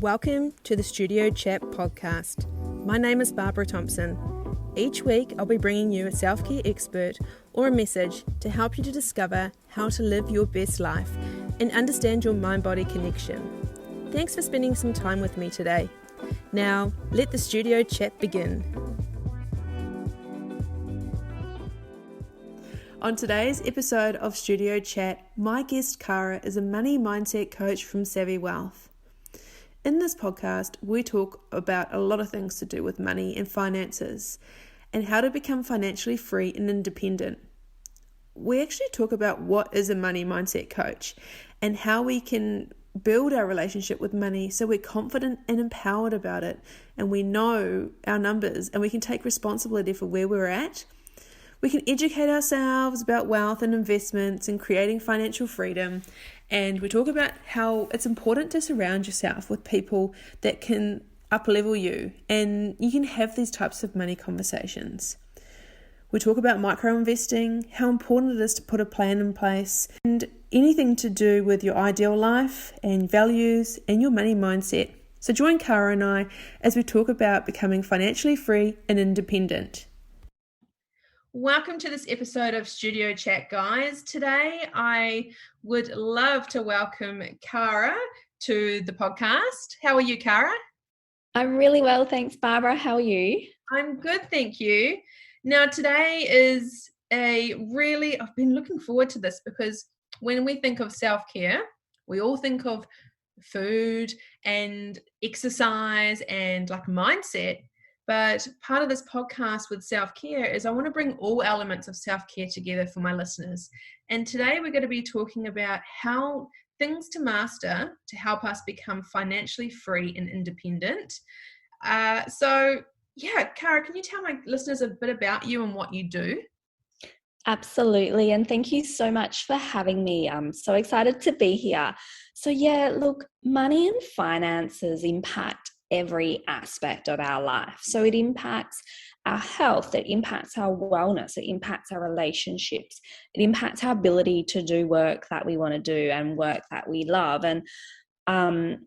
Welcome to the Studio Chat podcast. My name is Barbara Thompson. Each week I'll be bringing you a self-care expert or a message to help you to discover how to live your best life and understand your mind-body connection. Thanks for spending some time with me today. Now, let the Studio Chat begin. On today's episode of Studio Chat, my guest Cara is a money mindset coach from Savvy Wealth. In this podcast, we talk about a lot of things to do with money and finances and how to become financially free and independent. We actually talk about what is a money mindset coach and how we can build our relationship with money so we're confident and empowered about it and we know our numbers and we can take responsibility for where we're at. We can educate ourselves about wealth and investments and creating financial freedom. And we talk about how it's important to surround yourself with people that can up-level you and you can have these types of money conversations. We talk about micro-investing, how important it is to put a plan in place, and anything to do with your ideal life and values and your money mindset. So join Cara and I as we talk about becoming financially free and independent. Welcome to this episode of Studio Chat, guys. Today, I would love to welcome Cara to the podcast. How are you, Cara? I'm really well, thanks, Barbara. How are you? I'm good, thank you. Now, today is I've been looking forward to this because when we think of self-care, we all think of food and exercise and like mindset. But part of this podcast with self-care is I want to bring all elements of self-care together for my listeners. And today we're going to be talking about how things to master to help us become financially free and independent. Cara, can you tell my listeners a bit about you and what you do? Absolutely. And thank you so much for having me. I'm so excited to be here. So look, money and finances impact every aspect of our life. So it impacts our health, it impacts our wellness, it impacts our relationships, it impacts our ability to do work that we want to do and work that we love. And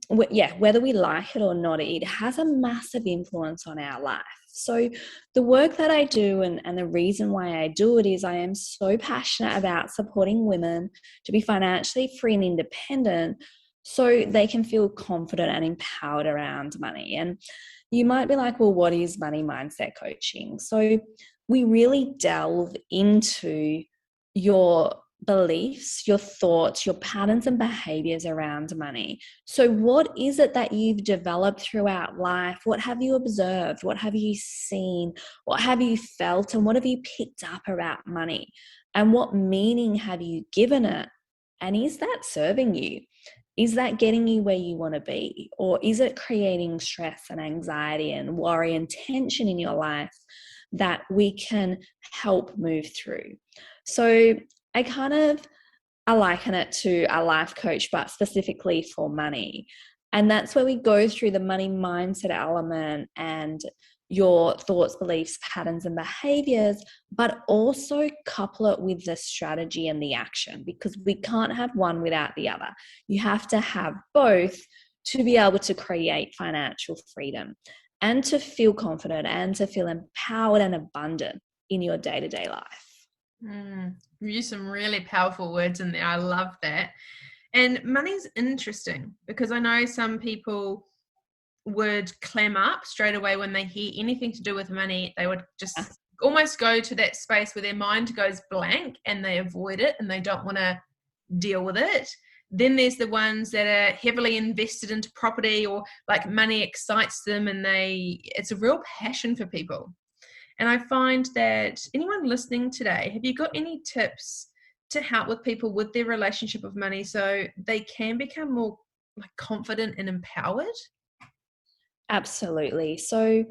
whether we like it or not, it has a massive influence on our life. So the work that I do and the reason why I do it is I am so passionate about supporting women to be financially free and independent so they can feel confident and empowered around money. And you might be like, well, what is money mindset coaching? So we really delve into your beliefs, your thoughts, your patterns and behaviors around money. So what is it that you've developed throughout life? What have you observed? What have you seen? What have you felt? And what have you picked up about money? And what meaning have you given it? And is that serving you? Is that getting you where you want to be? Or is it creating stress and anxiety and worry and tension in your life that we can help move through? So I liken it to a life coach, but specifically for money. And that's where we go through the money mindset element and your thoughts, beliefs, patterns, and behaviors, but also couple it with the strategy and the action, because we can't have one without the other. You have to have both to be able to create financial freedom and to feel confident and to feel empowered and abundant in your day-to-day life. You use some really powerful words in there. I love that. And money's interesting because I know some people would clam up straight away when they hear anything to do with money. They would just almost go to that space where their mind goes blank and they avoid it and they don't want to deal with it. Then there's the ones that are heavily invested into property or like money excites them and it's a real passion for people. And I find that anyone listening today, have you got any tips to help with people with their relationship with money so they can become more like confident and empowered? Absolutely. So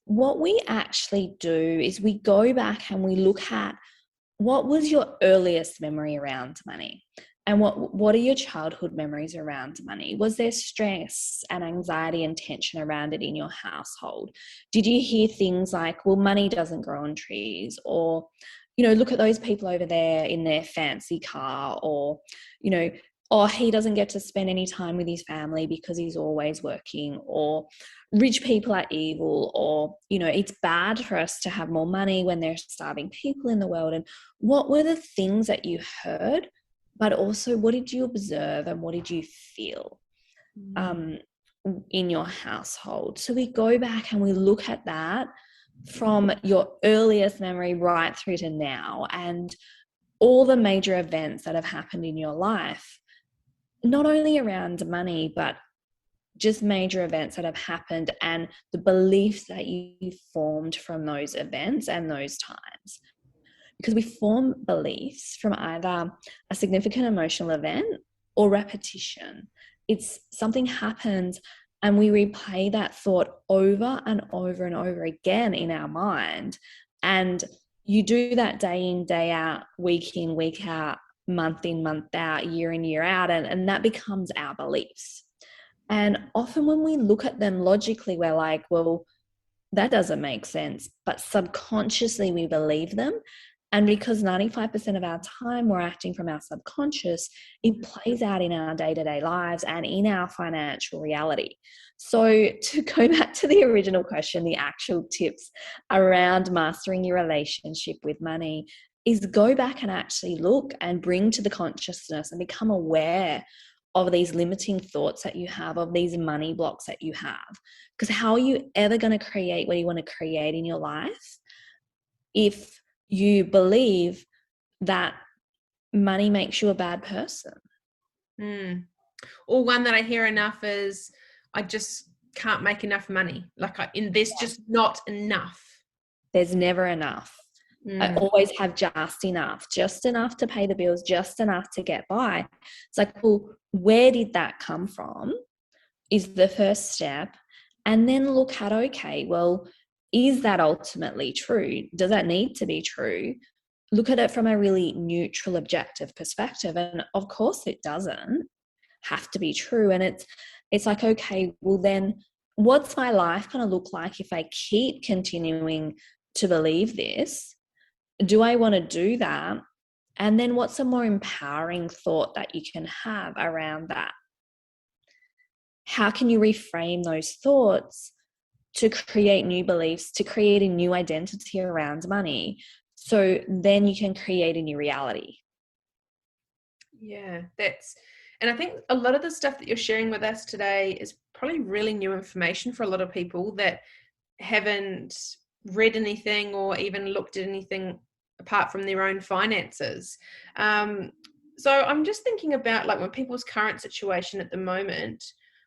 what we actually do is we go back and we look at what was your earliest memory around money? And what are your childhood memories around money? Was there stress and anxiety and tension around it in your household? Did you hear things like, well, money doesn't grow on trees, or, look at those people over there in their fancy car, or, or he doesn't get to spend any time with his family because he's always working, or rich people are evil, or, it's bad for us to have more money when there's starving people in the world. And what were the things that you heard, but also what did you observe and what did you feel in your household? So we go back and we look at that from your earliest memory right through to now, and all the major events that have happened in your life, not only around money, but just major events that have happened and the beliefs that you formed from those events and those times. Because we form beliefs from either a significant emotional event or repetition. It's something happens and we replay that thought over and over and over again in our mind. And you do that day in, day out, week in, week out, month in, month out, year in, year out, and that becomes our beliefs. And often when we look at them logically, we're like, well, that doesn't make sense. But subconsciously we believe them. And because 95% of our time we're acting from our subconscious, it plays out in our day-to-day lives and in our financial reality. So to go back to the original question, the actual tips around mastering your relationship with money is go back and actually look and bring to the consciousness and become aware of these limiting thoughts that you have, of these money blocks that you have. Because how are you ever going to create what you want to create in your life if you believe that money makes you a bad person? Or one that I hear enough is, I just can't make enough money. There's just not enough. There's never enough. I always have just enough to pay the bills, just enough to get by. It's like, well, where did that come from is the first step. And then look at, okay, well, is that ultimately true? Does that need to be true? Look at it from a really neutral, objective perspective. And of course it doesn't have to be true. And it's like, okay, well then what's my life going to look like if I keep continuing to believe this? Do I want to do that? And then what's a more empowering thought that you can have around that? How can you reframe those thoughts to create new beliefs, to create a new identity around money? So then you can create a new reality. Yeah, and I think a lot of the stuff that you're sharing with us today is probably really new information for a lot of people that haven't read anything or even looked at anything apart from their own finances. So I'm just thinking about, like, when people's current situation at the moment,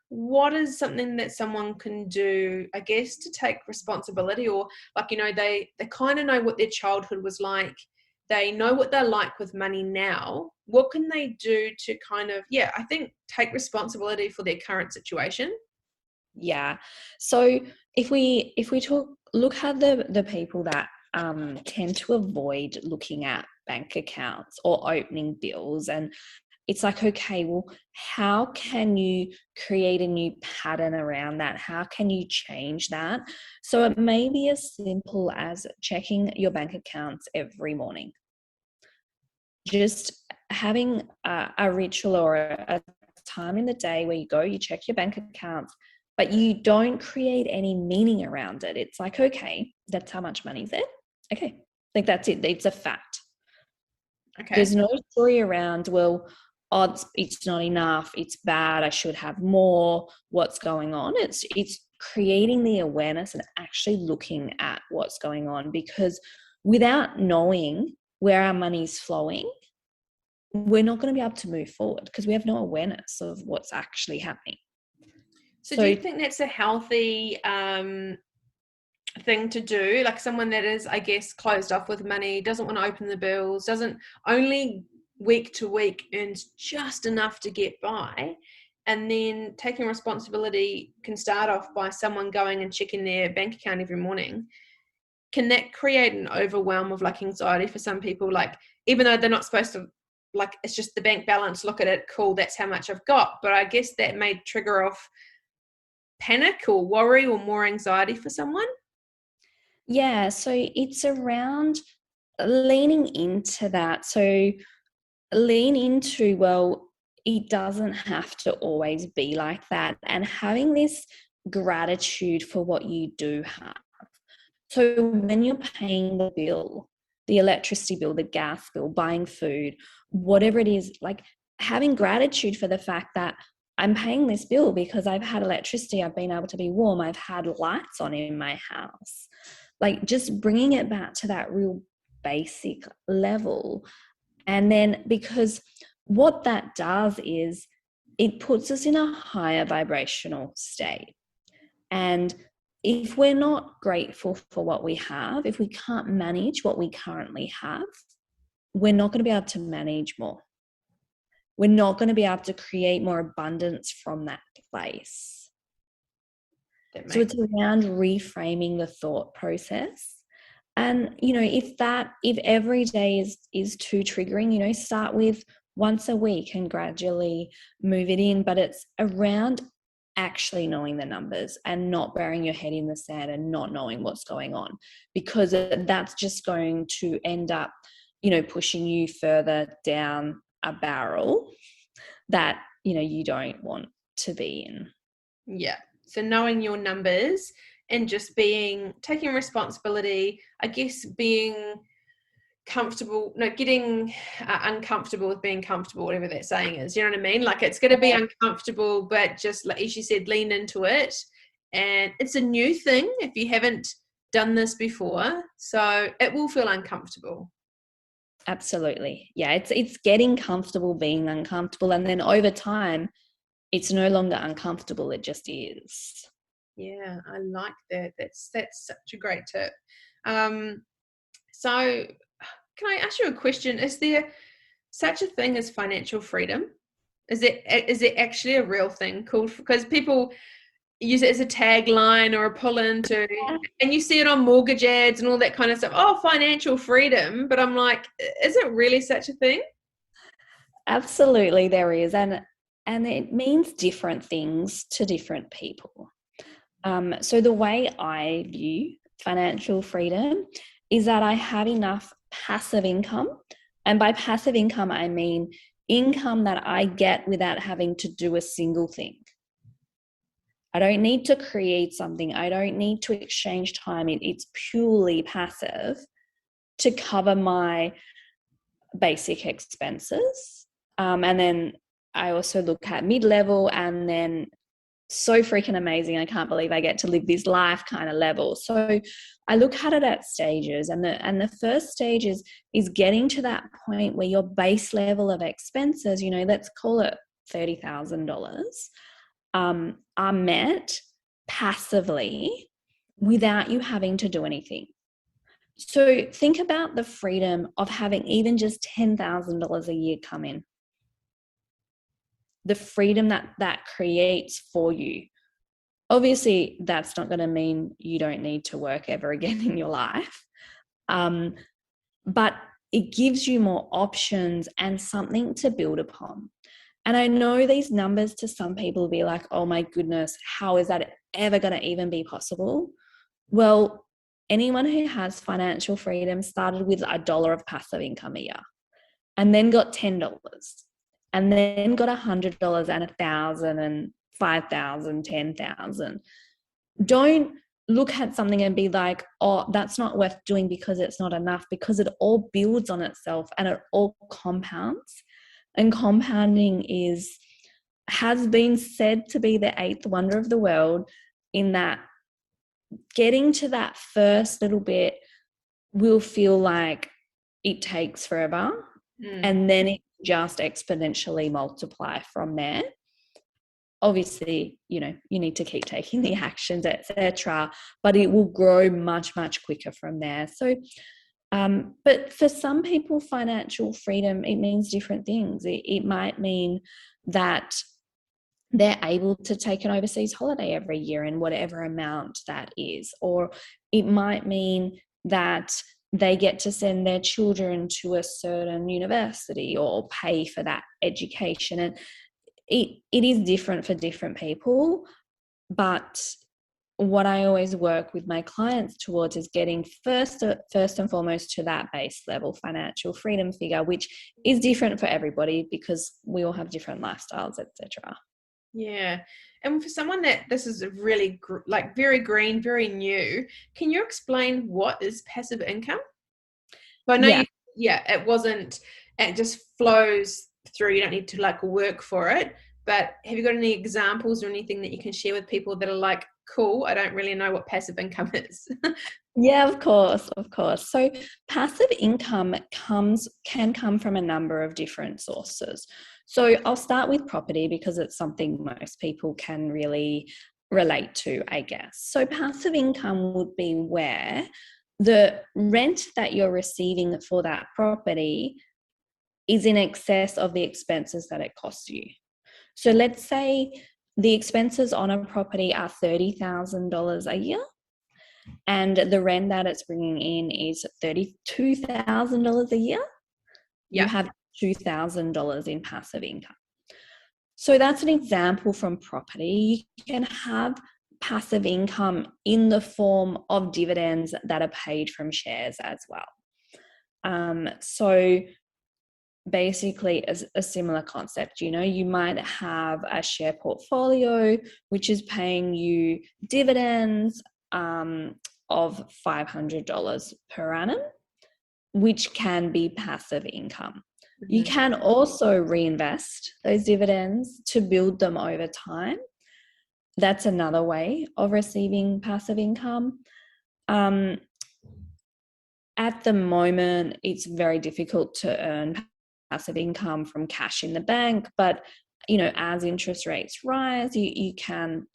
what is something that someone can do, I guess, to take responsibility, or they kind of know what their childhood was like. They know what they're like with money now. What can they do to kind of, I think, take responsibility for their current situation? Yeah. So if we look at the people that tend to avoid looking at bank accounts or opening bills, and it's like, okay, well, how can you create a new pattern around that? How can you change that? So it may be as simple as checking your bank accounts every morning. Just having a ritual or a time in the day where you check your bank accounts, but you don't create any meaning around it. It's like, okay, that's how much money's there. Okay, like that's it. It's a fact. Okay. There's no story around, well, it's not enough, it's bad, I should have more, what's going on. It's creating the awareness and actually looking at what's going on, because without knowing where our money's flowing, we're not going to be able to move forward because we have no awareness of what's actually happening. So do you think that's a healthy thing to do? Like someone that is, I guess, closed off with money, doesn't want to open the bills, doesn't only week to week earns just enough to get by, and then taking responsibility can start off by someone going and checking their bank account every morning. Can that create an overwhelm of like anxiety for some people? Like, even though they're not supposed to, like, it's just the bank balance, look at it, cool, that's how much I've got. But I guess that may trigger off panic or worry or more anxiety for someone. Yeah, so it's around leaning into that. So lean into, well, it doesn't have to always be like that. And having this gratitude for what you do have. So when you're paying the bill, the electricity bill, the gas bill, buying food, whatever it is, like having gratitude for the fact that I'm paying this bill because I've had electricity, I've been able to be warm, I've had lights on in my house. Like just bringing it back to that real basic level. And then because what that does is it puts us in a higher vibrational state. And if we're not grateful for what we have, if we can't manage what we currently have, we're not going to be able to manage more. We're not going to be able to create more abundance from that place. So it's around reframing the thought process. And, if every day is too triggering, start with once a week and gradually move it in. But it's around actually knowing the numbers and not burying your head in the sand and not knowing what's going on, because that's just going to end up, pushing you further down a barrel that, you don't want to be in. Yeah. So knowing your numbers and just taking responsibility, I guess being comfortable, getting uncomfortable with being comfortable, whatever that saying is, you know what I mean? Like it's going to be uncomfortable, but just like as you said, lean into it. And it's a new thing if you haven't done this before, so it will feel uncomfortable. Absolutely. Yeah, it's getting comfortable being uncomfortable, and then over time it's no longer uncomfortable, it just is. Yeah, I like that. That's such a great tip. So can I ask you a question? Is there such a thing as financial freedom? Is it actually a real thing called, because people use it as a tagline or a pull into, and you see it on mortgage ads and all that kind of stuff. Oh, financial freedom. But I'm like, is it really such a thing? Absolutely, there is. And it means different things to different people. So the way I view financial freedom is that I have enough passive income. And by passive income, I mean income that I get without having to do a single thing. I don't need to create something. I don't need to exchange time. It's purely passive to cover my basic expenses. And then I also look at mid-level, and then so freaking amazing, I can't believe I get to live this life kind of level. So I look at it at stages, and the first stage is getting to that point where your base level of expenses, let's call it $30,000, are met passively without you having to do anything. So think about the freedom of having even just $10,000 a year come in. The freedom that creates for you. Obviously, that's not going to mean you don't need to work ever again in your life. But it gives you more options and something to build upon. And I know these numbers to some people will be like, oh my goodness, how is that ever going to even be possible? Well, anyone who has financial freedom started with $1 of passive income a year, and then got $10, and then got $100 and $1,000 and $5,000, $10,000. Don't look at something and be like, oh, that's not worth doing because it's not enough, because it all builds on itself and it all compounds. And compounding has been said to be the eighth wonder of the world, in that getting to that first little bit will feel like it takes forever. And then it just exponentially multiply from there. Obviously, you need to keep taking the actions, etc., but it will grow much, much quicker from there. So, but for some people, financial freedom, it means different things. It might mean that they're able to take an overseas holiday every year in whatever amount that is, or it might mean that they get to send their children to a certain university or pay for that education. And it is different for different people, but what I always work with my clients towards is getting first and foremost to that base level financial freedom figure, which is different for everybody because we all have different lifestyles, etc. Yeah. And for someone that this is a really like very green, very new, can you explain what is passive income? So I know Yeah. it just flows through. You don't need to like work for it. But have you got any examples or anything that you can share with people that are like, cool, I don't really know what passive income is? Yeah, of course, of course. So passive income can come from a number of different sources. So I'll start with property because it's something most people can really relate to, I guess. So passive income would be where the rent that you're receiving for that property is in excess of the expenses that it costs you. So let's say the expenses on a property are $30,000 a year, and the rent that it's bringing in is $32,000 a year. You Yeah. have $2,000 in passive income. So that's an example from property. You can have passive income in the form of dividends that are paid from shares as well. So basically a similar concept, you might have a share portfolio which is paying you dividends of $500 per annum, which can be passive income. Mm-hmm. You can also reinvest those dividends to build them over time. That's another way of receiving passive income. At the moment, it's very difficult to earn passive income from cash in the bank, but as interest rates rise, you can,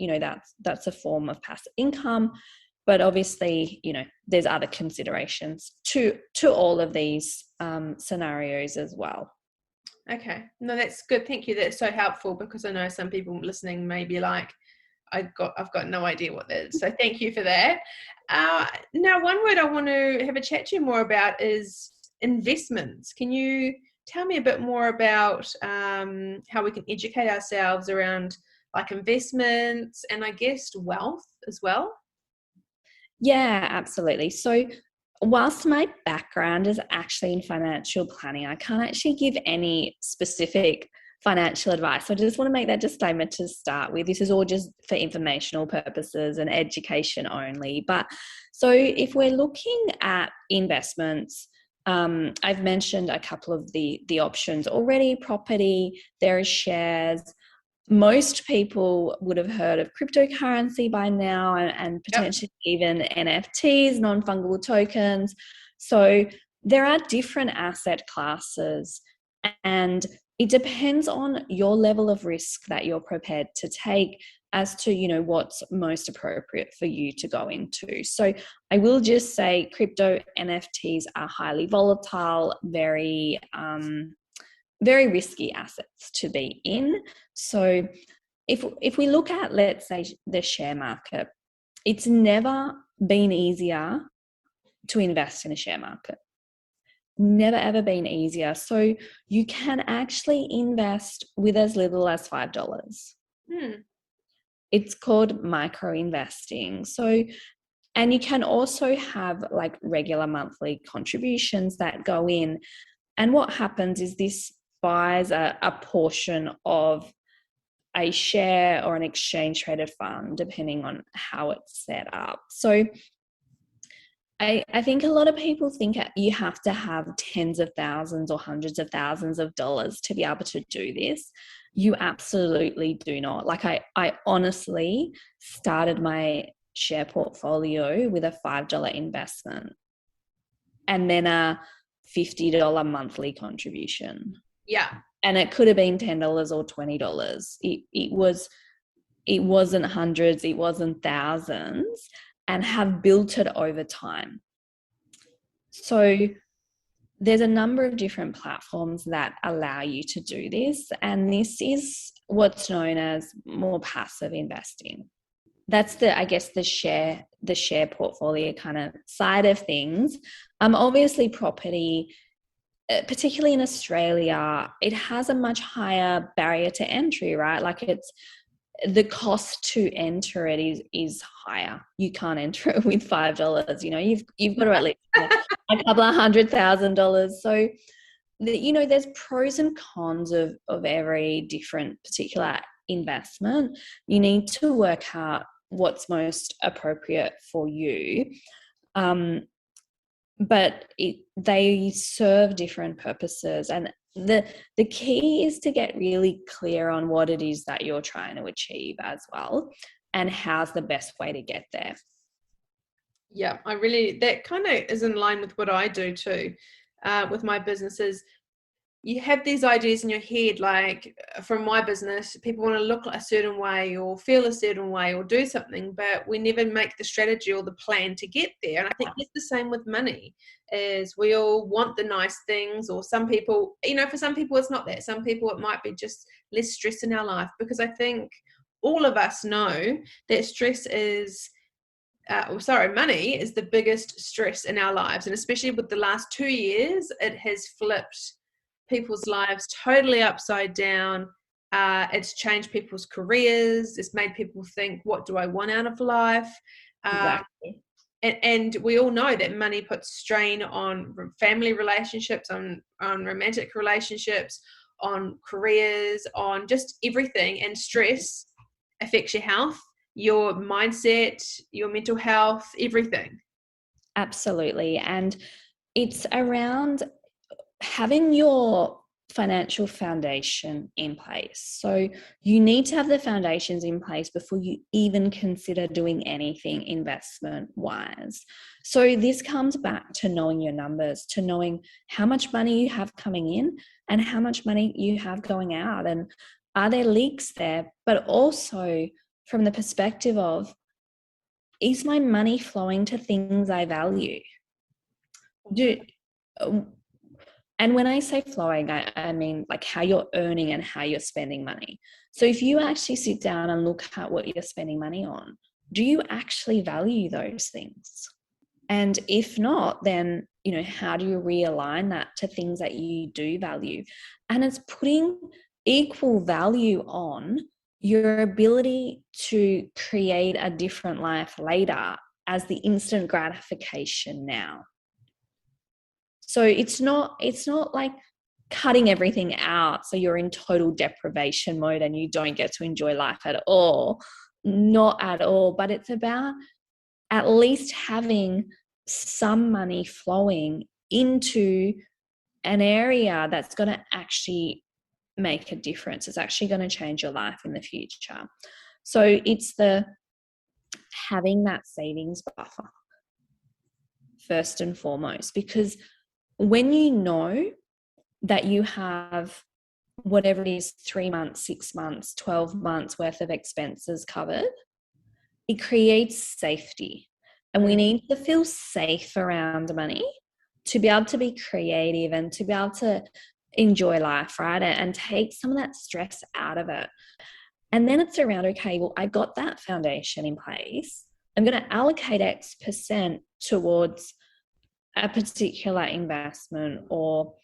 that's a form of passive income. But obviously, there's other considerations to all of these scenarios as well. Okay. No, that's good. Thank you. That's so helpful because I know some people listening may be like, I've got no idea what that is. So thank you for that. Now, one word I want to have a chat to you more about is investments. Can you tell me a bit more about how we can educate ourselves around like investments and I guess wealth as well? Yeah, absolutely. So whilst my background is actually in financial planning, I can't actually give any specific financial advice. So I just want to make that disclaimer to start with. This is all just for informational purposes and education only. But so if we're looking at investments, I've mentioned a couple of the options already. Property, there is shares. Most people would have heard of cryptocurrency by now and potentially even NFTs, non-fungible tokens. So there are different asset classes, and it depends on your level of risk that you're prepared to take as to, what's most appropriate for you to go into. So I will just say crypto NFTs are highly volatile, very risky assets to be in. So if we look at, let's say, the share market, it's never been easier to invest in a share market. Never ever been easier. So you can actually invest with as little as $5. It's called micro investing. So, and you can also have like regular monthly contributions that go in. And what happens is this buys a portion of a share or an exchange traded fund, depending on how it's set up. So I think a lot of people think you have to have tens of thousands or hundreds of thousands of dollars to be able to do this. You absolutely do not. Like I honestly started my share portfolio with a $5 investment and then a $50 monthly contribution. Yeah. And it could have been $10 or $20. It wasn't hundreds, it wasn't thousands, and have built it over time. So there's a number of different platforms that allow you to do this, and this is what's known as more passive investing. That's the share portfolio kind of side of things. Obviously property, particularly in Australia, it has a much higher barrier to entry, right? Like the cost to enter it is higher. You can't enter it with $5. You've got to at least have a couple of $100,000. So there's pros and cons of every different particular investment. You need to work out what's most appropriate for you. But they serve different purposes, and the key is to get really clear on what it is that you're trying to achieve as well, and how's the best way to get there. Yeah, that kind of is in line with what I do too, with my businesses. You have these ideas in your head, like from my business, people want to look a certain way or feel a certain way or do something, but we never make the strategy or the plan to get there. And I think it's the same with money, is we all want the nice things, or some people, for some people it's not that. Some people it might be just less stress in our life, because I think all of us know that money is the biggest stress in our lives. And especially with the last 2 years, it has flipped people's lives totally upside down. It's changed people's careers. It's made people think, what do I want out of life? Exactly. And we all know that money puts strain on family relationships, on romantic relationships, on careers, on just everything. And stress affects your health, your mindset, your mental health, everything. Absolutely. And it's around having your financial foundation in place. So you need to have the foundations in place before you even consider doing anything investment wise. So this comes back to knowing your numbers, to knowing how much money you have coming in and how much money you have going out, and are there leaks there, but also from the perspective of, is my money flowing to things I value? And when I say flowing, I mean like how you're earning and how you're spending money. So if you actually sit down and look at what you're spending money on, do you actually value those things? And if not, then, how do you realign that to things that you do value? And it's putting equal value on your ability to create a different life later as the instant gratification now. So it's not like cutting everything out so you're in total deprivation mode and you don't get to enjoy life at all. Not at all. But it's about at least having some money flowing into an area that's going to actually make a difference. It's actually going to change your life in the future. So it's the having that savings buffer first and foremost, because when you know that you have whatever it is, 3 months, 6 months, 12 months worth of expenses covered, it creates safety. And we need to feel safe around money to be able to be creative and to be able to enjoy life, right? And take some of that stress out of it. And then it's around, okay, well, I got that foundation in place. I'm going to allocate X percent towards a particular investment or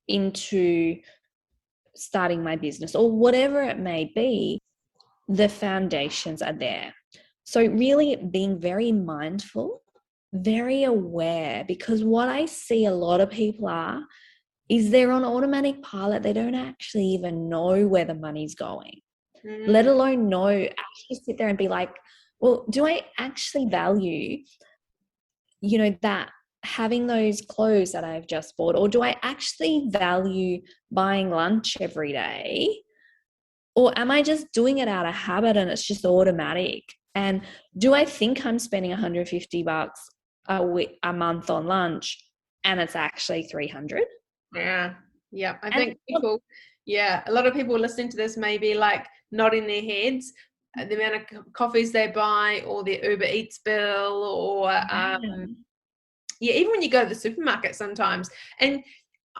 into starting my business or whatever it may be. The foundations are there. So really being very mindful, very aware, because what I see a lot of people is they're on automatic pilot. They don't actually even know where the money's going, let alone actually sit there and be like, well, do I actually value, that having those clothes that I've just bought, or do I actually value buying lunch every day? Or am I just doing it out of habit and it's just automatic? And do I think I'm spending $150 a month on lunch and it's actually $300? Yeah. I think a lot of people listening to this may be like nodding their heads at the amount of coffees they buy or their Uber Eats bill, or even when you go to the supermarket sometimes. And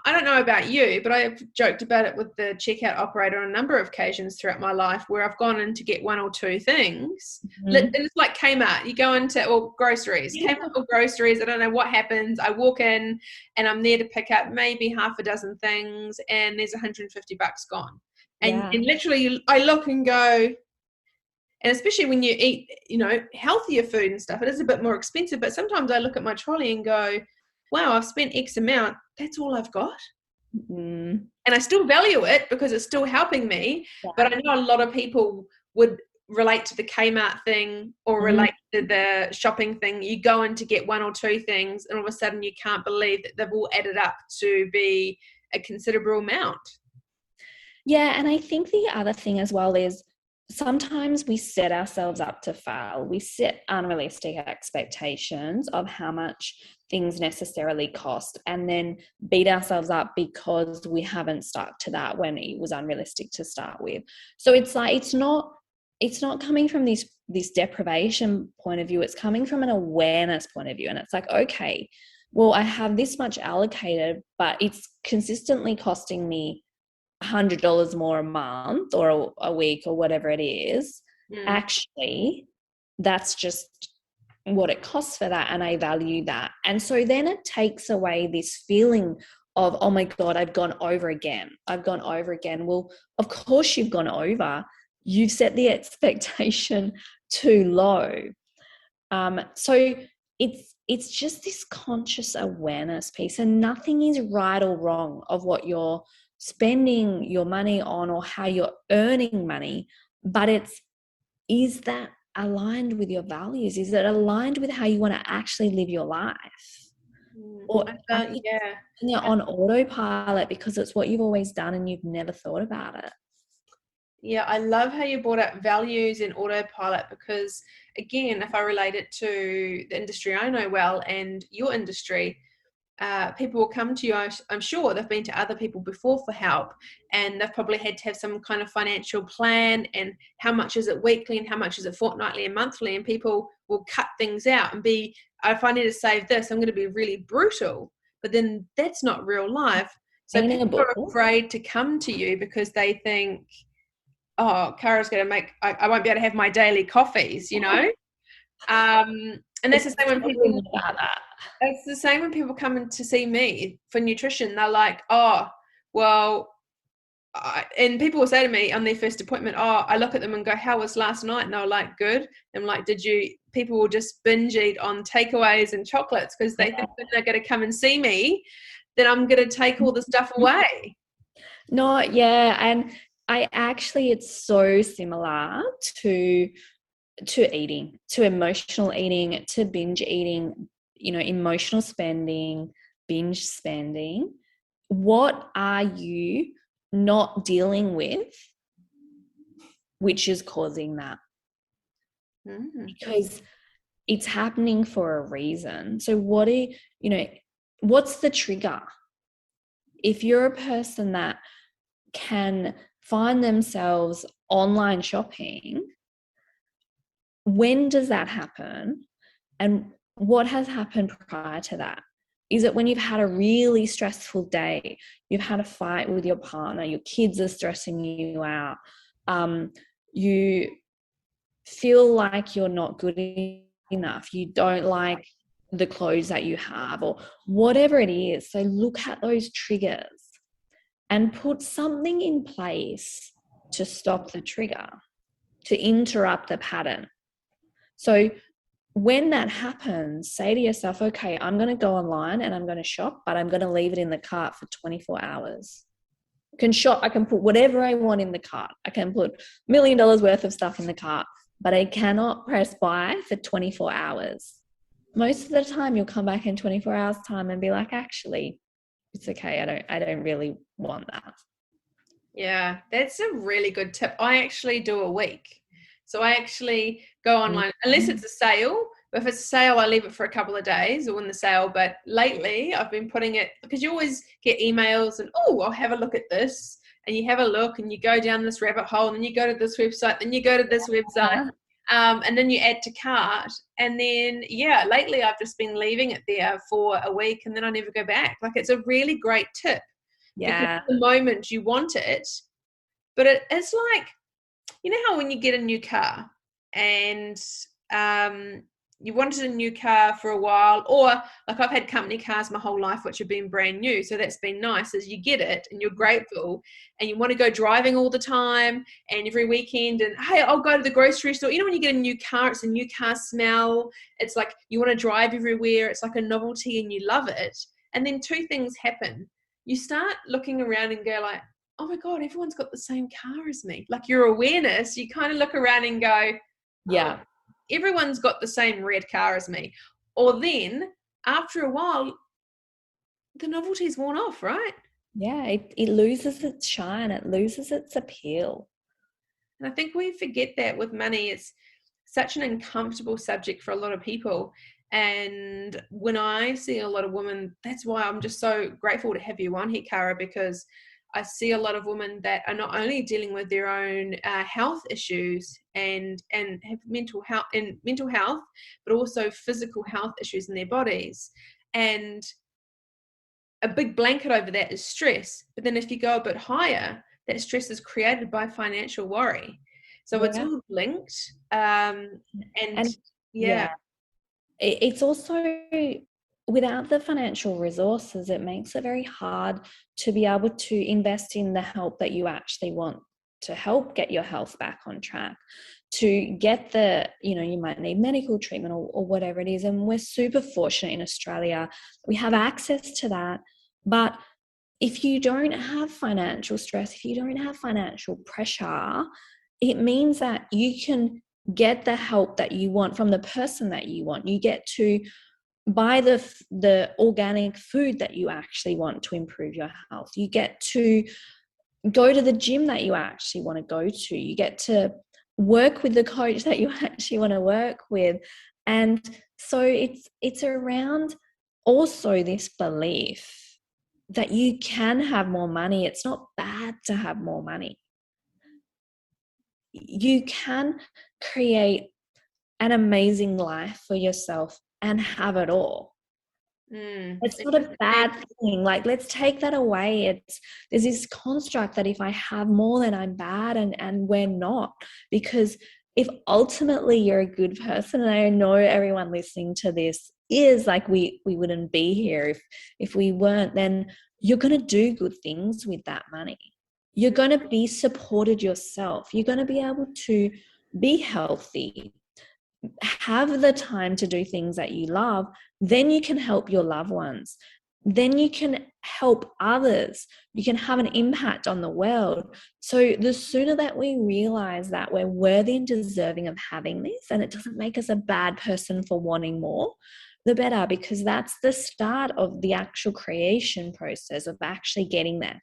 I don't know about you, but I've joked about it with the checkout operator on a number of occasions throughout my life where I've gone in to get one or two things. And it's like Kmart. You go into, or groceries. Kmart or groceries, I don't know what happens. I walk in and I'm there to pick up maybe half a dozen things and there's $150 gone. And, Yeah. and literally I look and go, and especially when you eat, healthier food and stuff, it is a bit more expensive. But sometimes I look at my trolley and go, wow, I've spent X amount. That's all I've got. Mm. And I still value it because it's still helping me. Yeah. But I know a lot of people would relate to the Kmart thing or relate to the shopping thing. You go in to get one or two things, and all of a sudden you can't believe that they've all added up to be a considerable amount. Yeah, and I think the other thing as well is sometimes we set ourselves up to fail. We set unrealistic expectations of how much things necessarily cost, and then beat ourselves up because we haven't stuck to that when it was unrealistic to start with. So it's like it's not coming from this deprivation point of view. It's coming from an awareness point of view, and it's like, okay, well, I have this much allocated, but it's consistently costing me $100 more a month or a week or whatever it is. Actually, that's just what it costs for that, and I value that. And so then it takes away this feeling of, oh my God, I've gone over again. Well, of course you've gone over. You've set the expectation too low. So it's just this conscious awareness piece, and nothing is right or wrong of what you're spending your money on or how you're earning money, but is that aligned with your values? Is it aligned with how you want to actually live your life? Or you're on autopilot because it's what you've always done and you've never thought about it. Yeah, I love how you brought up values and autopilot because, again, if I relate it to the industry I know well and your industry, people will come to you. I'm sure they've been to other people before for help, and they've probably had to have some kind of financial plan, and how much is it weekly and how much is it fortnightly and monthly, and people will cut things out and be, if I need to save this, I'm going to be really brutal. But then that's not real life. So people are afraid to come to you because they think, oh, Cara's going to make, I won't be able to have my daily coffees, and that's the same when people It's the same when people come in to see me for nutrition. They're like, oh, well, and people will say to me on their first appointment, oh, I look at them and go, how was last night? And they're like, good. I'm like, people will just binge eat on takeaways and chocolates because they think when they're going to come and see me, then I'm going to take all the stuff away. No, yeah. And it's so similar to eating, to emotional eating, to binge eating, emotional spending, binge spending. What are you not dealing with which is causing that? Because it's happening for a reason. So what's the trigger? If you're a person that can find themselves online shopping, when does that happen? And what has happened prior to that? Is it when you've had a really stressful day, you've had a fight with your partner, your kids are stressing you out, you feel like you're not good enough, you don't like the clothes that you have, or whatever it is. So look at those triggers and put something in place to stop the trigger, to interrupt the pattern. So when that happens, say to yourself, okay, I'm going to go online and I'm going to shop, but I'm going to leave it in the cart for 24 hours. I can shop, I can put whatever I want in the cart. I can put $1 million worth of stuff in the cart, but I cannot press buy for 24 hours. Most of the time you'll come back in 24 hours time and be like, actually, it's okay. I don't really want that. Yeah, that's a really good tip. I actually do a week. So I actually go online, unless it's a sale. But if it's a sale, I leave it for a couple of days or in the sale. But lately I've been putting it, because you always get emails and, oh, I'll have a look at this. And you have a look and you go down this rabbit hole and then you go to this website, then you go to this website. And then you add to cart. And then, lately I've just been leaving it there for a week and then I never go back. Like, it's a really great tip. Yeah. Because at the moment you want it, but it's like, you know how when you get a new car and you wanted a new car for a while, or like I've had company cars my whole life which have been brand new, so that's been nice, is you get it and you're grateful and you want to go driving all the time and every weekend, and hey, I'll go to the grocery store. You know, when you get a new car, it's a new car smell, it's like you want to drive everywhere, it's like a novelty and you love it. And then two things happen. You start looking around and go like, oh my God, everyone's got the same car as me. Like your awareness, you kind of look around and go, Yeah. everyone's got the same red car as me. Or then after a while, the novelty's worn off, right? Yeah, it loses its shine, it loses its appeal. And I think we forget that with money. It's such an uncomfortable subject for a lot of people. And when I see a lot of women, that's why I'm just so grateful to have you on here, Cara, because I see a lot of women that are not only dealing with their own health issues and have mental health, but also physical health issues in their bodies. And a big blanket over that is stress. But then if you go a bit higher, that stress is created by financial worry. So it's Yeah. all linked. And And yeah. yeah, it's also, without the financial resources, it makes it very hard to be able to invest in the help that you actually want to help get your health back on track, to get the, you might need medical treatment or whatever it is. And we're super fortunate in Australia. We have access to that. But if you don't have financial stress, if you don't have financial pressure, it means that you can get the help that you want from the person that you want. You get to buy the organic food that you actually want to improve your health. You get to go to the gym that you actually want to go to. You get to work with the coach that you actually want to work with. And so it's around also this belief that you can have more money. It's not bad to have more money. You can create an amazing life for yourself and have it all. It's not a bad thing. Like, let's take that away. There's this construct that if I have more, then I'm bad, and we're not. Because if ultimately you're a good person, and I know everyone listening to this is, like, we wouldn't be here if we weren't, then you're going to do good things with that money. You're going to be supported yourself. You're going to be able to be healthy, have the time to do things that you love. Then you can help your loved ones. Then you can help others. You can have an impact on the world. So the sooner that we realize that we're worthy and deserving of having this, and it doesn't make us a bad person for wanting more, the better, because that's the start of the actual creation process of actually getting there.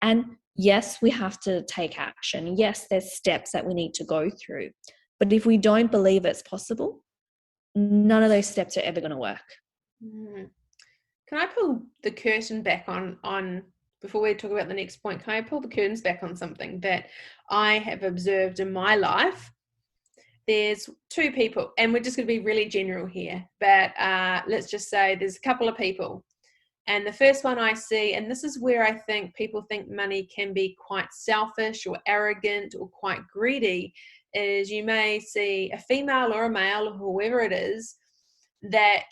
And yes, we have to take action. Yes, there's steps that we need to go through. But if we don't believe it's possible, none of those steps are ever going to work. Can I pull the curtain back on before we talk about the next point? Can I pull the curtains back on something that I have observed in my life? There's two people, and we're just going to be really general here, but let's just say there's a couple of people. And the first one I see, and this is where I think people think money can be quite selfish or arrogant or quite greedy, is you may see a female or a male or whoever it is that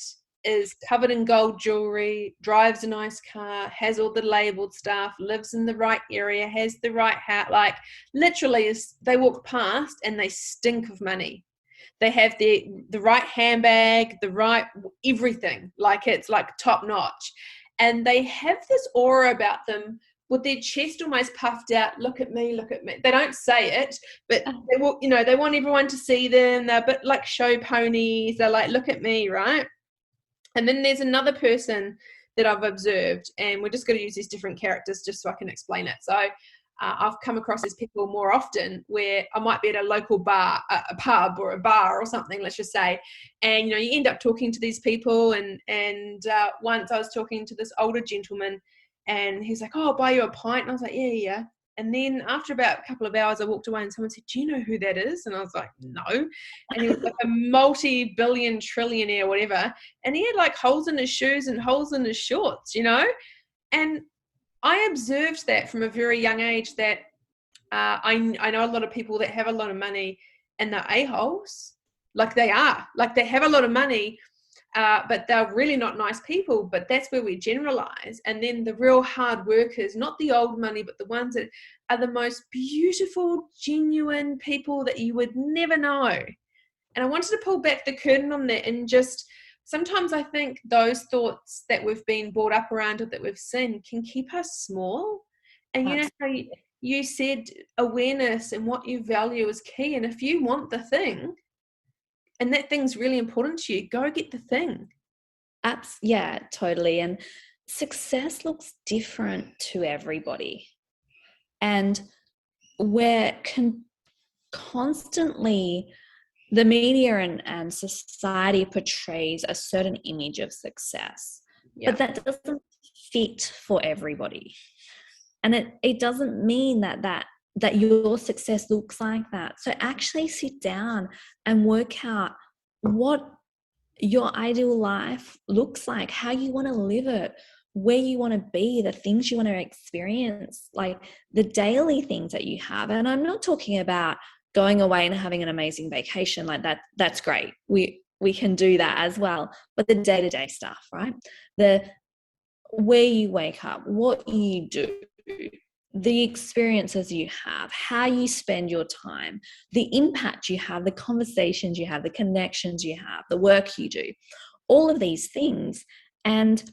is covered in gold jewelry, drives a nice car, has all the labeled stuff, lives in the right area, has the right hat. Like, literally, they walk past and they stink of money. They have the right handbag, the right everything. Like, it's like top notch. And they have this aura about them with their chest almost puffed out. Look at me, look at me. They don't say it, but they will, they want everyone to see them. They're a bit like show ponies. They're like, look at me, right? And then there's another person that I've observed, and we're just going to use these different characters just so I can explain it. So I've come across these people more often where I might be at a local bar, a pub or a bar or something, let's just say, and you end up talking to these people. And once I was talking to this older gentleman, and he's like, "Oh, I'll buy you a pint," and I was like, "Yeah, yeah." And then after about a couple of hours, I walked away and someone said, "Do you know who that is?" And I was like, "No." And he was like a multi-billion trillionaire, whatever. And he had like holes in his shoes and holes in his shorts, And I observed that from a very young age that I know a lot of people that have a lot of money and they're a-holes. Like they are, like they have a lot of money, but they're really not nice people. But that's where we generalize. And then the real hard workers, not the old money, but the ones that are the most beautiful, genuine people that you would never know. And I wanted to pull back the curtain on that, and just sometimes I think those thoughts that we've been brought up around or that we've seen can keep us small. And you know how you said awareness and what you value is key. And if you want the thing, and that thing's really important to you, go get the thing. Yeah, totally. And success looks different to everybody. And we're constantly, the media and society portrays a certain image of success, but that doesn't fit for everybody. And it doesn't mean that your success looks like that. So actually sit down and work out what your ideal life looks like, how you want to live it, where you want to be, the things you want to experience, like the daily things that you have. And I'm not talking about going away and having an amazing vacation like that. That's great. We can do that as well. But the day-to-day stuff, right? The where you wake up, what you do, the experiences you have, how you spend your time, the impact you have, the conversations you have, the connections you have, the work you do, all of these things. And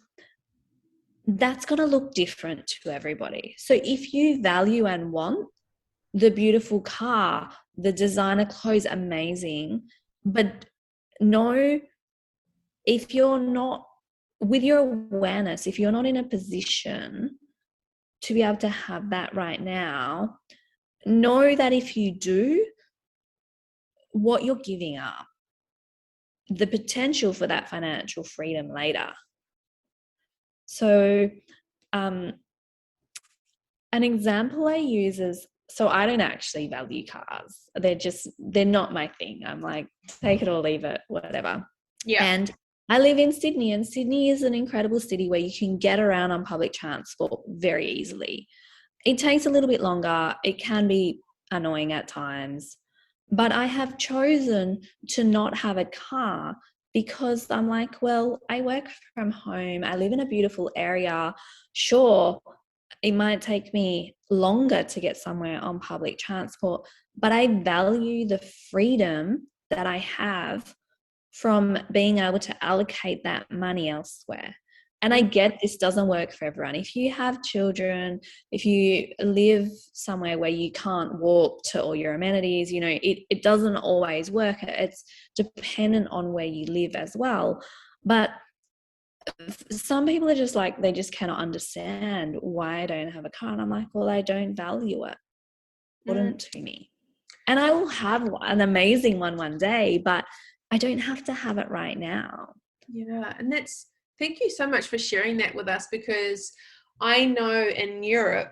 that's going to look different to everybody. So if you value and want the beautiful car, the designer clothes, amazing, but no, if you're not, with your awareness, if you're not in a position to be able to have that right now, know that if you do, what you're giving up, the potential for that financial freedom later. So an example I use is, so I don't actually value cars. They're not my thing. I'm like, take it or leave it, whatever. Yeah. And I live in Sydney, and Sydney is an incredible city where you can get around on public transport very easily. It takes a little bit longer. It can be annoying at times, but I have chosen to not have a car because I'm like, well, I work from home. I live in a beautiful area. Sure, it might take me longer to get somewhere on public transport, but I value the freedom that I have from being able to allocate that money elsewhere. And I get this doesn't work for everyone. If you have children, if you live somewhere where you can't walk to all your amenities, you know, it doesn't always work. It's dependent on where you live as well. But some people are just like, they just cannot understand why I don't have a car. And I'm like, well, I don't value it. Wouldn't to me. And I will have an amazing one day, but I don't have to have it right now. Yeah. And thank you so much for sharing that with us, because I know in Europe,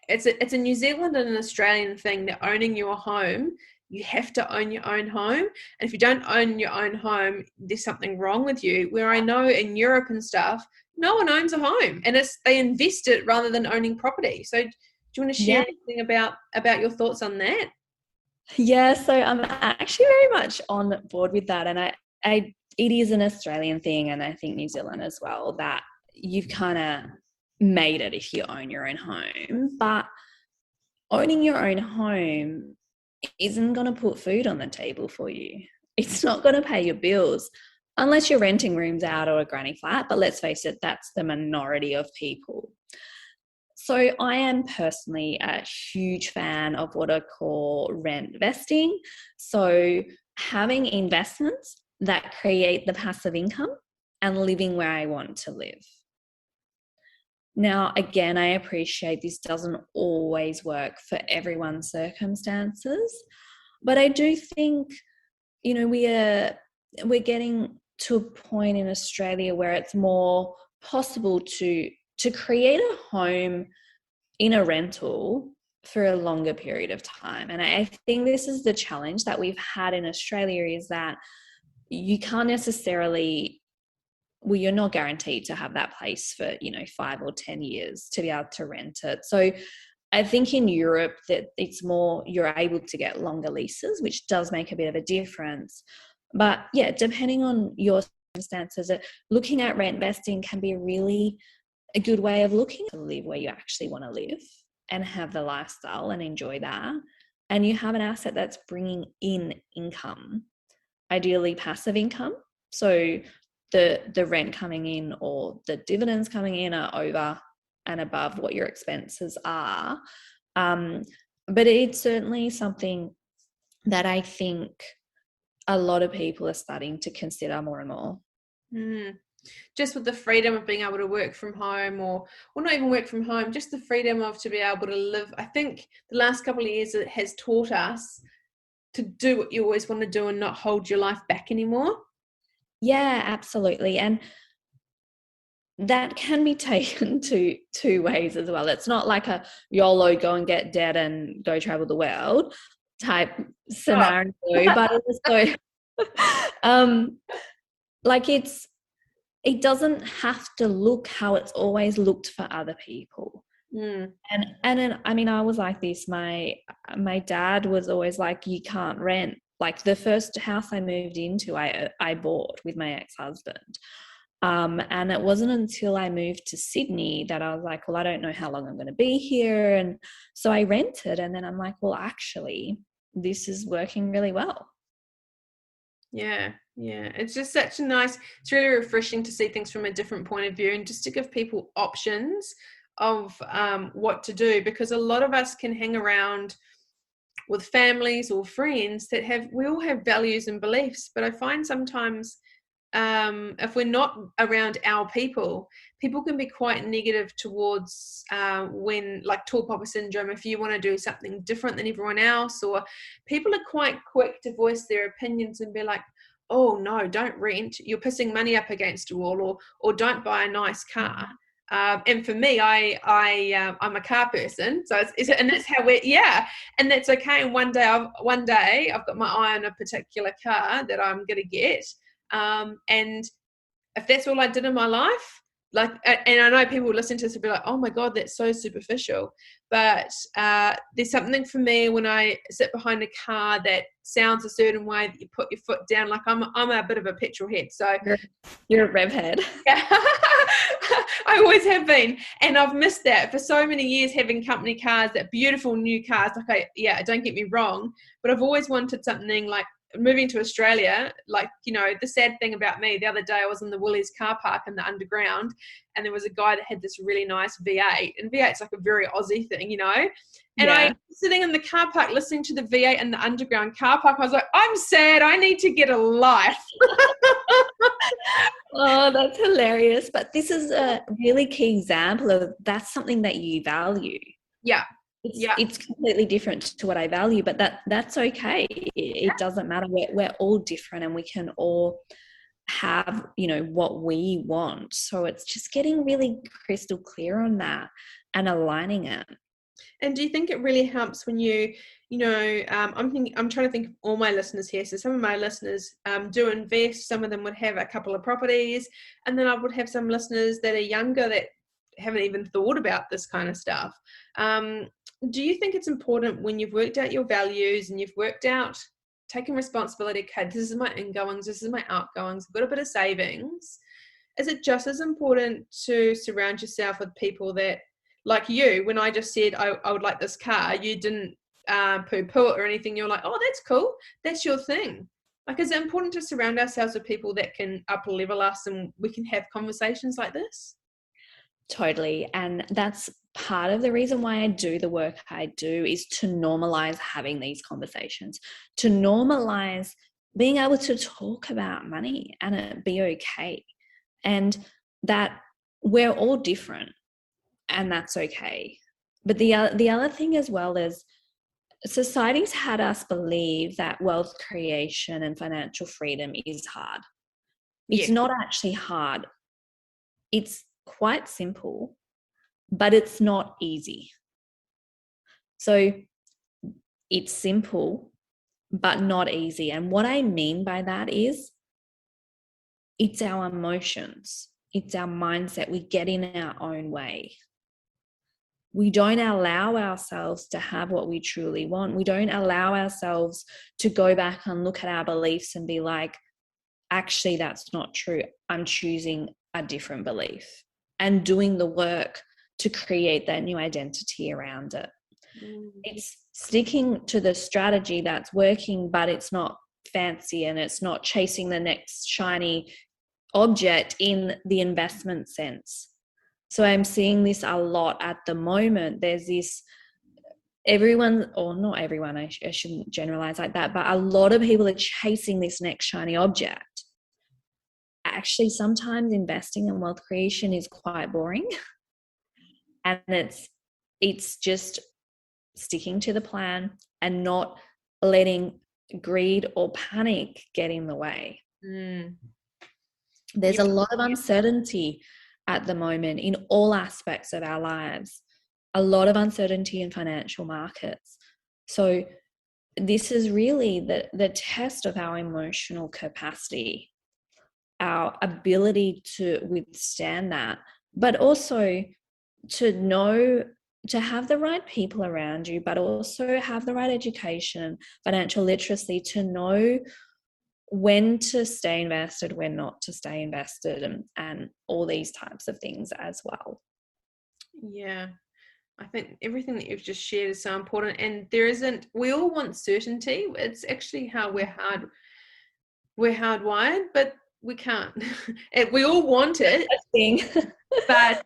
it's a New Zealand and an Australian thing that owning your home, you have to own your own home. And if you don't own your own home, there's something wrong with you. Where I know in Europe and stuff, no one owns a home, and they invest it rather than owning property. So do you want to share anything about your thoughts on that? Yeah, so I'm actually very much on board with that. And it is an Australian thing, and I think New Zealand as well, that you've kind of made it if you own your own home. But owning your own home isn't going to put food on the table for you. It's not going to pay your bills unless you're renting rooms out or a granny flat. But let's face it, that's the minority of people. So I am personally a huge fan of what I call rent vesting. So having investments that create the passive income and living where I want to live. Now, again, I appreciate this doesn't always work for everyone's circumstances, but I do think, you know, we're getting to a point in Australia where it's more possible to create a home in a rental for a longer period of time. And I think this is the challenge that we've had in Australia, is that you can't necessarily, well, you're not guaranteed to have that place for, 5 or 10 years to be able to rent it. So I think in Europe that it's more, you're able to get longer leases, which does make a bit of a difference. But yeah, depending on your circumstances, looking at rent vesting can be really a good way of looking to live where you actually want to live and have the lifestyle and enjoy that. And you have an asset that's bringing in income, ideally passive income. So the rent coming in or the dividends coming in are over and above what your expenses are. But it's certainly something that I think a lot of people are starting to consider more and more. Just with the freedom of being able to work from home, or not even work from home, just the freedom of to be able to live. I think the last couple of years it has taught us to do what you always want to do and not hold your life back anymore. Yeah, absolutely. And that can be taken to two ways as well. It's not like a YOLO, go and get dead and go travel the world type scenario, but also like it doesn't have to look how it's always looked for other people. And then, I mean, I was like this. My dad was always like, you can't rent. Like the first house I moved into, I bought with my ex-husband. And it wasn't until I moved to Sydney that I was like, well, I don't know how long I'm going to be here. And so I rented, and then I'm like, well, actually, this is working really well. Yeah. It's just it's really refreshing to see things from a different point of view and just to give people options of what to do, because a lot of us can hang around with families or friends that we all have values and beliefs, but I find sometimes if we're not around our people can be quite negative towards when, like tall popper syndrome, if you want to do something different than everyone else, or people are quite quick to voice their opinions and be like, oh no, don't rent, you're pissing money up against a wall, or don't buy a nice car. And for me, I'm a car person, so and that's how and that's okay. And one day I've got my eye on a particular car that I'm going to get. And if that's all I did in my life, like, and I know people listen to this and be like, oh my God, that's so superficial. But there's something for me when I sit behind a car that sounds a certain way, that you put your foot down. Like I'm a bit of a petrol head. So you're a rev head. I always have been. And I've missed that for so many years, having company cars, that beautiful new cars. Like don't get me wrong, but I've always wanted something like, moving to Australia, like, the sad thing about me, the other day I was in the Woolies car park in the underground, and there was a guy that had this really nice V8, and V8's like a very Aussie thing, and I was sitting in the car park listening to the V8 in the underground car park. I was like, I'm sad, I need to get a life. Oh, that's hilarious. But this is a really key example of that's something that you value. It's completely different to what I value, but that's okay. It doesn't matter. We're all different, and we can all have, what we want. So it's just getting really crystal clear on that and aligning it. And do you think it really helps when I'm trying to think of all my listeners here. So some of my listeners do invest. Some of them would have a couple of properties, and then I would have some listeners that are younger that haven't even thought about this kind of stuff. Do you think it's important, when you've worked out your values and you've worked out taking responsibility, okay, this is my ingoings, this is my outgoings, I've got a bit of savings, is it just as important to surround yourself with people that, like you, when I just said I would like this car, you didn't poo-poo it or anything, you're like, oh, that's cool, that's your thing. Like, is it important to surround ourselves with people that can up-level us and we can have conversations like this? Totally. And that's part of the reason why I do the work I do, is to normalize having these conversations, to normalize being able to talk about money and it be okay. And that we're all different, and that's okay. But the other thing as well is, society's had us believe that wealth creation and financial freedom is hard. It's not actually hard. It's quite simple, but it's not easy. So it's simple, but not easy. And what I mean by that is, it's our emotions, it's our mindset. We get in our own way. we don't allow ourselves to have what we truly want. We don't allow ourselves to go back and look at our beliefs and be like, actually, that's not true. I'm choosing a different belief, and doing the work to create that new identity around it. It's sticking to the strategy that's working, but it's not fancy, and it's not chasing the next shiny object in the investment sense. So I'm seeing this a lot at the moment. There's this, everyone, or not everyone, I shouldn't generalize like that, but a lot of people are chasing this next shiny object. Actually, sometimes investing in wealth creation is quite boring. And it's just sticking to the plan and not letting greed or panic get in the way. There's a lot of uncertainty at the moment in all aspects of our lives, a lot of uncertainty in financial markets. So this is really the test of our emotional capacity, our ability to withstand that, but also to know, to have the right people around you, but also have the right education, financial literacy, to know when to stay invested, when not to stay invested, and all these types of things as well. Yeah, I think everything that you've just shared is so important. And we all want certainty. It's actually how we're hardwired, but we can't. We all want it. But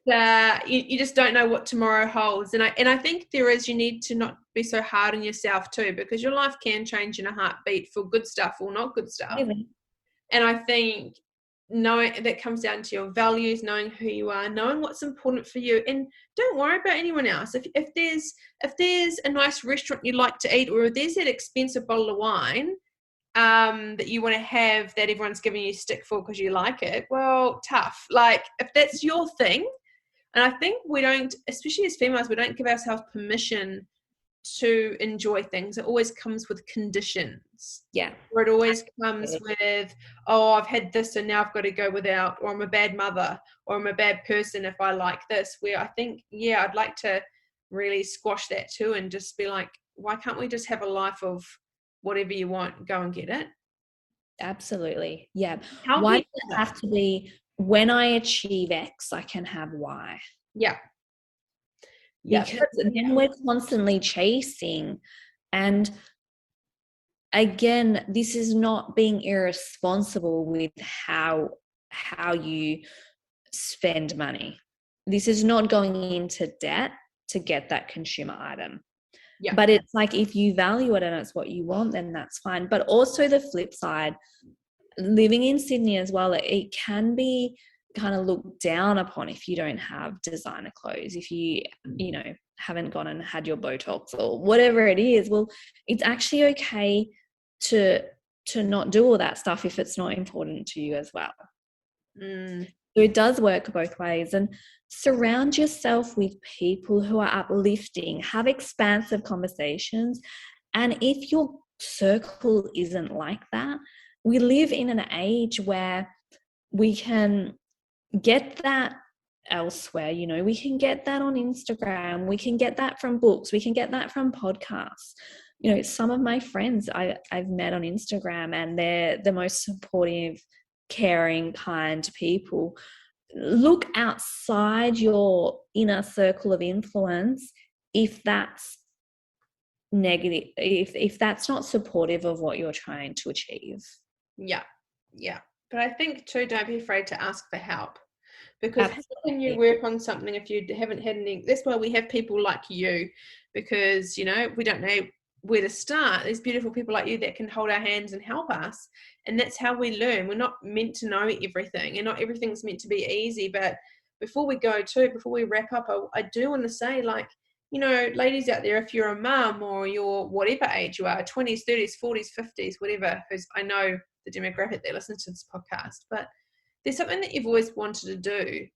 you just don't know what tomorrow holds. And I think you need to not be so hard on yourself too, because your life can change in a heartbeat for good stuff or not good stuff. Really? And I think knowing that comes down to your values, knowing who you are, knowing what's important for you, and don't worry about anyone else. If there's a nice restaurant you like to eat, or if there's that expensive bottle of wine that you want to have that everyone's giving you stick for because you like it, well, tough. Like, if that's your thing, and I think we don't, especially as females, we don't give ourselves permission to enjoy things. It always comes with conditions. Yeah. Or it always comes with, oh, I've had this and now I've got to go without, or I'm a bad mother, or I'm a bad person if I like this. Where I think, yeah, I'd like to really squash that too, and just be like, why can't we just have a life of whatever you want, go and get it? Absolutely. Yeah. Why does it have to be, when I achieve X, I can have Y? Yeah. Because then we're constantly chasing. And again, this is not being irresponsible with how you spend money. This is not going into debt to get that consumer item. Yeah. But it's like, if you value it and it's what you want, then that's fine. But also the flip side, living in Sydney as well, it can be kind of looked down upon if you don't have designer clothes, if you haven't gone and had your Botox or whatever it is. Well, it's actually okay to not do all that stuff if it's not important to you as well. So it does work both ways. And surround yourself with people who are uplifting, have expansive conversations. And if your circle isn't like that, we live in an age where we can get that elsewhere. We can get that on Instagram. We can get that from books. We can get that from podcasts. Some of my friends I've met on Instagram, and they're the most supportive, caring, kind people. Look outside your inner circle of influence if that's negative, if that's not supportive of what you're trying to achieve. Yeah. But I think too, don't be afraid to ask for help, because how can you work on something if you haven't had any? That's why we have people like you, because we don't know where to start. There's beautiful people like you that can hold our hands and help us, and that's how we learn. We're not meant to know everything, and not everything's meant to be easy. But before we wrap up, I do want to say, like, ladies out there, if you're a mum or you're whatever age you are, 20s, 30s, 40s, 50s, whatever, because I know the demographic that listens to this podcast, but there's something that you've always wanted to do,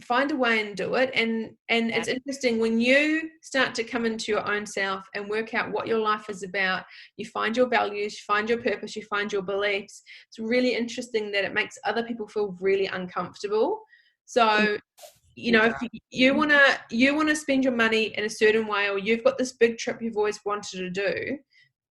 find a way and do it. And it's interesting when you start to come into your own self and work out what your life is about. You find your values, you find your purpose, you find your beliefs. It's really interesting that it makes other people feel really uncomfortable. So you know, if you wanna spend your money in a certain way, or you've got this big trip you've always wanted to do,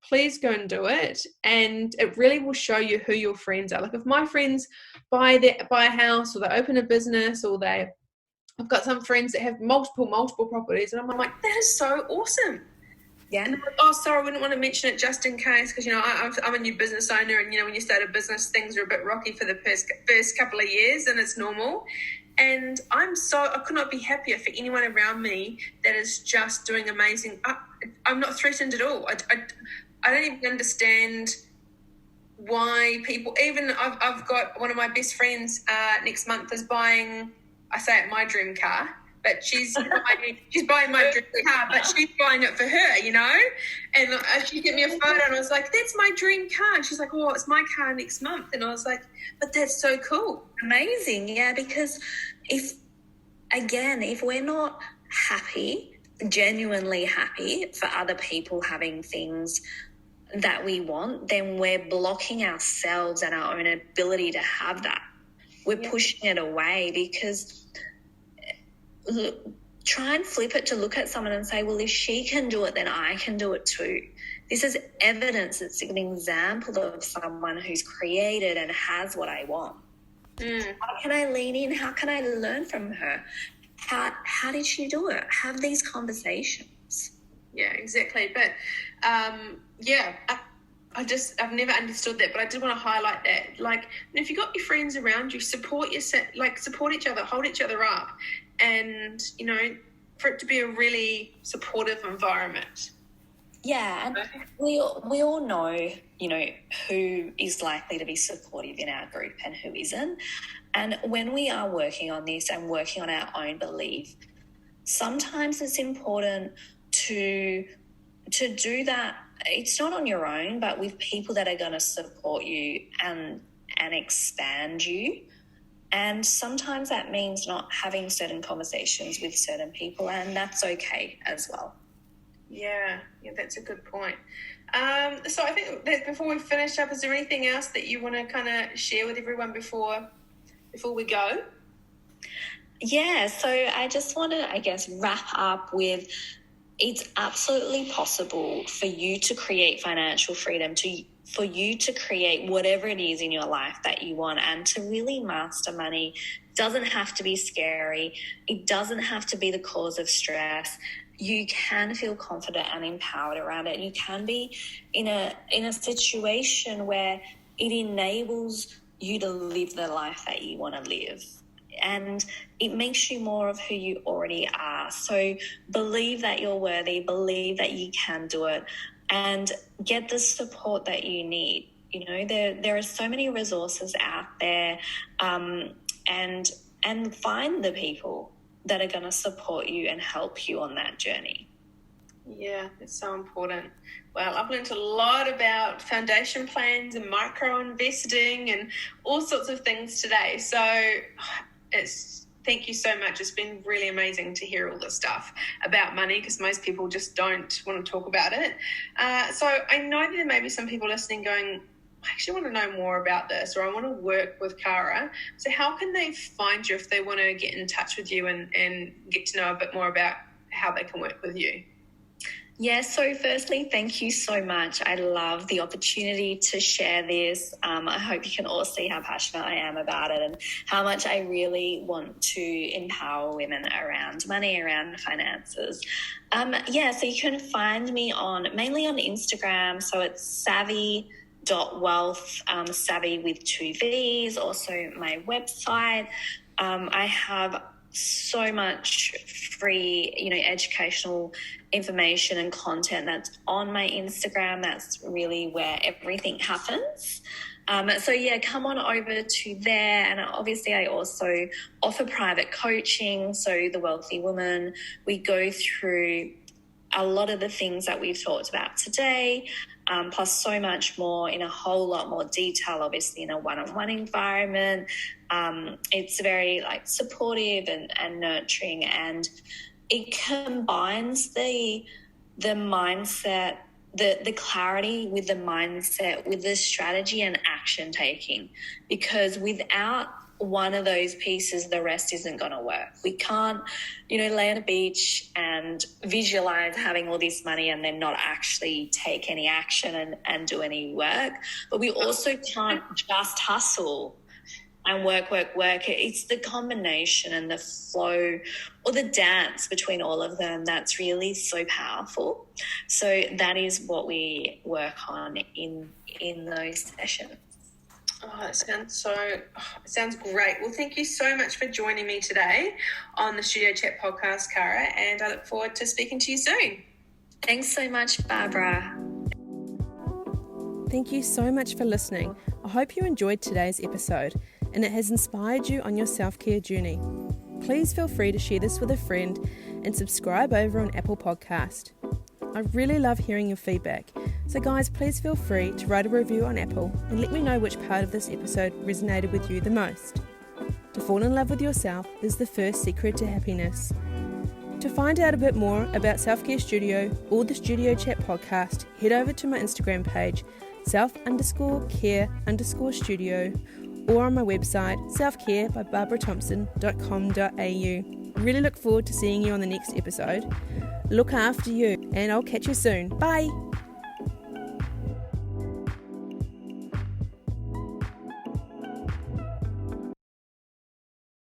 please go and do it. And it really will show you who your friends are. Like if my friends buy a house, or they open a business, or I've got some friends that have multiple properties, and I'm like, that is so awesome. Yeah. And I'm like, oh, sorry, I wouldn't want to mention it just in case, because, you know, I'm a new business owner, and, you know, when you start a business, things are a bit rocky for the first couple of years, and it's normal. And I could not be happier for anyone around me that is just doing amazing. I'm not threatened at all. I don't even understand why people, even I've got one of my best friends next month is buying, I say it, my dream car, but she's buying my dream car, but she's buying it for her, you know. And she gave me a photo, and I was like, that's my dream car. And she's like, oh, it's my car next month. And I was like, but that's so cool. Amazing. Yeah, because if we're not happy, genuinely happy for other people having things that we want, then we're blocking ourselves and our own ability to have that. We're pushing it away, because try and flip it to look at someone and say, well, if she can do it, then I can do it too. This is evidence. It's an example of someone who's created and has what I want. How can I lean in? How can I learn from her? How did she do it? Have these conversations. Yeah, exactly. But I've never understood that, but I did want to highlight that. Like, if you've got your friends around you, support each other, hold each other up, and, you know, for it to be a really supportive environment. Yeah, and we all know, you know, who is likely to be supportive in our group and who isn't. And when we are working on this and working on our own belief, sometimes it's important to do that. It's not on your own, but with people that are going to support you and expand you. And sometimes that means not having certain conversations with certain people, and that's okay as well. Yeah, that's a good point. So I think that before we finish up, is there anything else that you want to kind of share with everyone before we go? Yeah, so I just want to, I guess, wrap up with, it's absolutely possible for you to create financial freedom, for you to create whatever it is in your life that you want, and to really master money. It doesn't have to be scary. It doesn't have to be the cause of stress. You can feel confident and empowered around it. You can be in a situation where it enables you to live the life that you want to live. And it makes you more of who you already are. So believe that you're worthy, believe that you can do it, and get the support that you need. You know, there are so many resources out there, and find the people that are going to support you and help you on that journey. Yeah, it's so important. Well, I've learned a lot about foundation plans and micro investing and all sorts of things today. So thank you so much. It's been really amazing to hear all this stuff about money, because most people just don't want to talk about it. So I know that there may be some people listening going, I actually want to know more about this, or I want to work with Cara. So how can they find you if they want to get in touch with you and get to know a bit more about how they can work with you? Yeah, so firstly, thank you so much. I love the opportunity to share this. I hope you can all see how passionate I am about it and how much I really want to empower women around money, around finances. So you can find me mainly on Instagram. So it's savvy.wealth, savvy with 2 V's. Also my website. I have so much free, educational information and content that's on my Instagram. That's really where everything happens. Come on over to there. And obviously I also offer private coaching. So The Wealthy Woman, we go through a lot of the things that we've talked about today, plus so much more in a whole lot more detail, obviously in a one-on-one environment. It's very supportive and nurturing, and it combines the mindset, the clarity with the mindset, with the strategy and action taking, because without one of those pieces, the rest isn't going to work. We can't, lay on a beach and visualize having all this money and then not actually take any action and do any work. But we also can't just hustle and work. It's the combination and the flow or the dance between all of them that's really so powerful. So that is what we work on in those sessions. Oh, it sounds great. Well, thank you so much for joining me today on the Studio Chat podcast, Cara, and I look forward to speaking to you soon. Thanks so much, Barbara. Thank you so much for listening. I hope you enjoyed today's episode and it has inspired you on your self-care journey. Please feel free to share this with a friend and subscribe over on Apple Podcast. I really love hearing your feedback. So guys, please feel free to write a review on Apple and let me know which part of this episode resonated with you the most. To fall in love with yourself is the first secret to happiness. To find out a bit more about Self-Care Studio or the Studio Chat podcast, head over to my Instagram page, self_care_studio, or on my website, selfcarebybarbarathomson.com.au. Really look forward to seeing you on the next episode. Look after you, and I'll catch you soon. Bye!